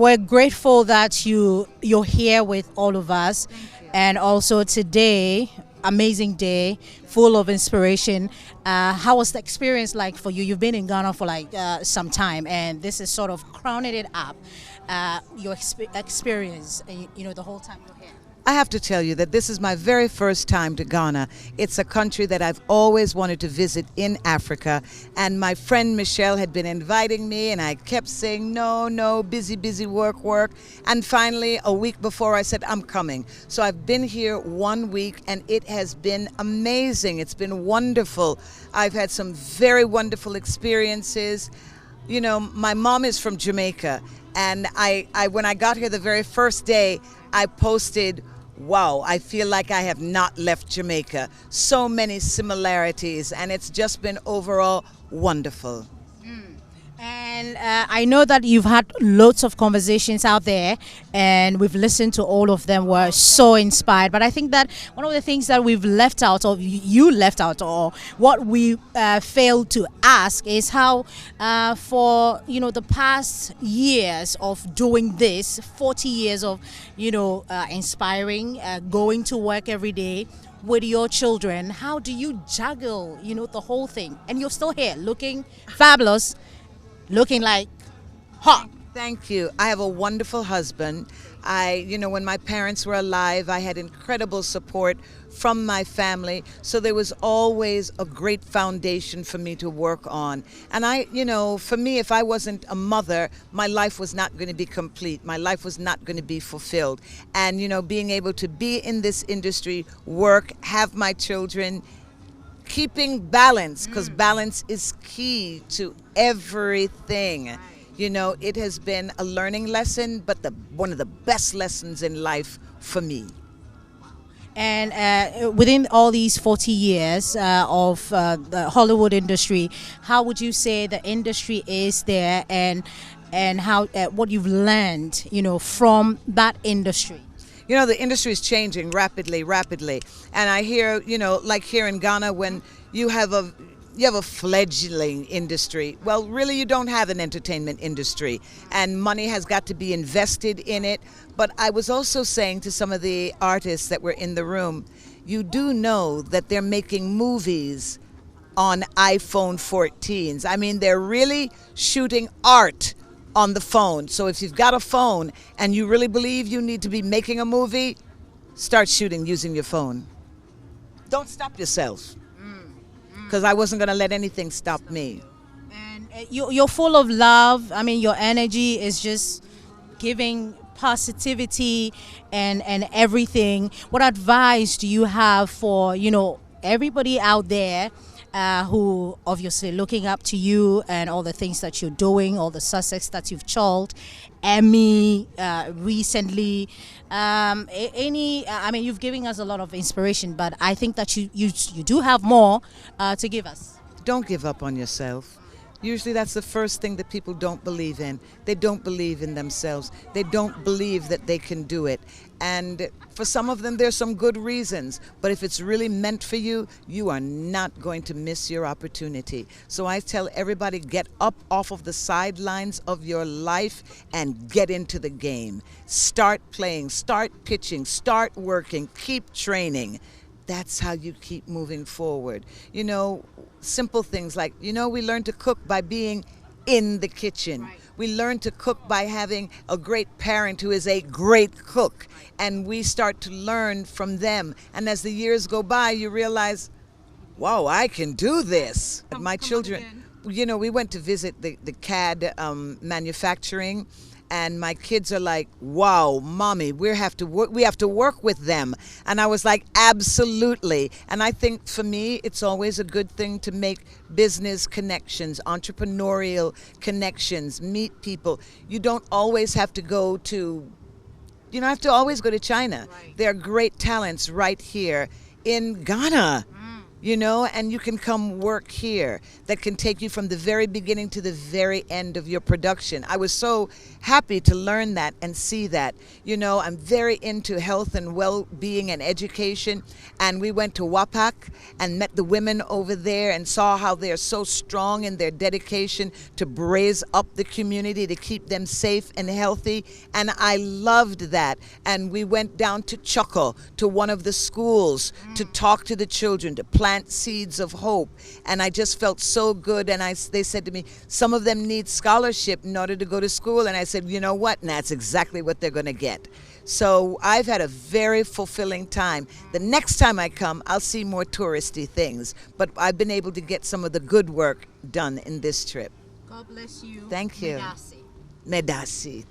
we're grateful that you're here with all of us, and also today, amazing day, full of inspiration. How was the experience like for you? You've been in Ghana for like some time, and this is sort of crowning it up. Your experience, the whole time you're here. I have to tell you that this is my very first time to Ghana. It's a country that I've always wanted to visit in Africa. And my friend Michelle had been inviting me, and I kept saying, no, busy, work. And finally, a week before, I said, I'm coming. So I've been here 1 week, and it has been amazing. It's been wonderful. I've had some very wonderful experiences. You know, my mom is from Jamaica, and I when I got here the very first day, I posted, wow, I feel like I have not left Jamaica. So many similarities, and it's just been overall wonderful. And I know that you've had lots of conversations out there, and we've listened to all of them. We're so inspired. But I think that one of the things that we've left out, or you left out, or what we failed to ask is how for the past years of doing this, 40 years of inspiring, going to work every day with your children, how do you juggle the whole thing? And you're still here looking fabulous, looking like hot. Thank you. I have a wonderful husband. When my parents were alive, I had incredible support from my family. So there was always a great foundation for me to work on. And for me, if I wasn't a mother, my life was not going to be complete. My life was not going to be fulfilled. And, being able to be in this industry, work, have my children, keeping balance, because balance is key to everything. It has been a learning lesson, but one of the best lessons in life for me. And within all these 40 years of the Hollywood industry, how would you say the industry is there, and how what you've learned, from that industry? The industry is changing rapidly. And I hear, like here in Ghana, when you have a fledgling industry. Well, really, you don't have an entertainment industry, and money has got to be invested in it. But I was also saying to some of the artists that were in the room, you do know that they're making movies on iPhone 14s. I mean, they're really shooting art on the phone. So if you've got a phone and you really believe you need to be making a movie, start shooting using your phone. Don't stop yourself, because I wasn't going to let anything stop me. And you're full of love. I mean, your energy is just giving positivity and everything. What advice do you have for everybody out there who obviously looking up to you and all the things that you're doing, all the success that you've called, Emmy recently, you've given us a lot of inspiration, but I think that you do have more to give us. Don't give up on yourself. Usually that's the first thing that people don't believe in. They don't believe in themselves. They don't believe that they can do it. And for some of them, there's some good reasons. But if it's really meant for you, you are not going to miss your opportunity. So I tell everybody, get up off of the sidelines of your life and get into the game. Start playing, start pitching, start working, keep training. That's how you keep moving forward. Simple things like, we learn to cook by being in the kitchen. Right. We learn to cook by having a great parent who is a great cook. And we start to learn from them. And as the years go by, you realize, wow, I can do this. My children, we went to visit the CAD manufacturing. And my kids are like, wow, mommy, we have to work with them. And I was like, absolutely. And I think for me, it's always a good thing to make business connections, entrepreneurial connections, meet people. You don't always have to go to, China. Right. There are great talents right here in Ghana. you know, and you can come work here that can take you from the very beginning to the very end of your production. I was so happy to learn that and see that. You know, I'm very into health and well-being and education, and we went to WAPAC and met the women over there and saw how they're so strong in their dedication to raise up the community, to keep them safe and healthy, and I loved that. And we went down to Chuckle, to one of the schools, to talk to the children, to plant seeds of hope, and I just felt so good. And they said to me, some of them need scholarship in order to go to school, and I said, you know what, and that's exactly what they're going to get. So I've had a very fulfilling time. The next time I come, I'll see more touristy things, but I've been able to get some of the good work done in this trip. God bless you. Thank you. Medasi. Medasi.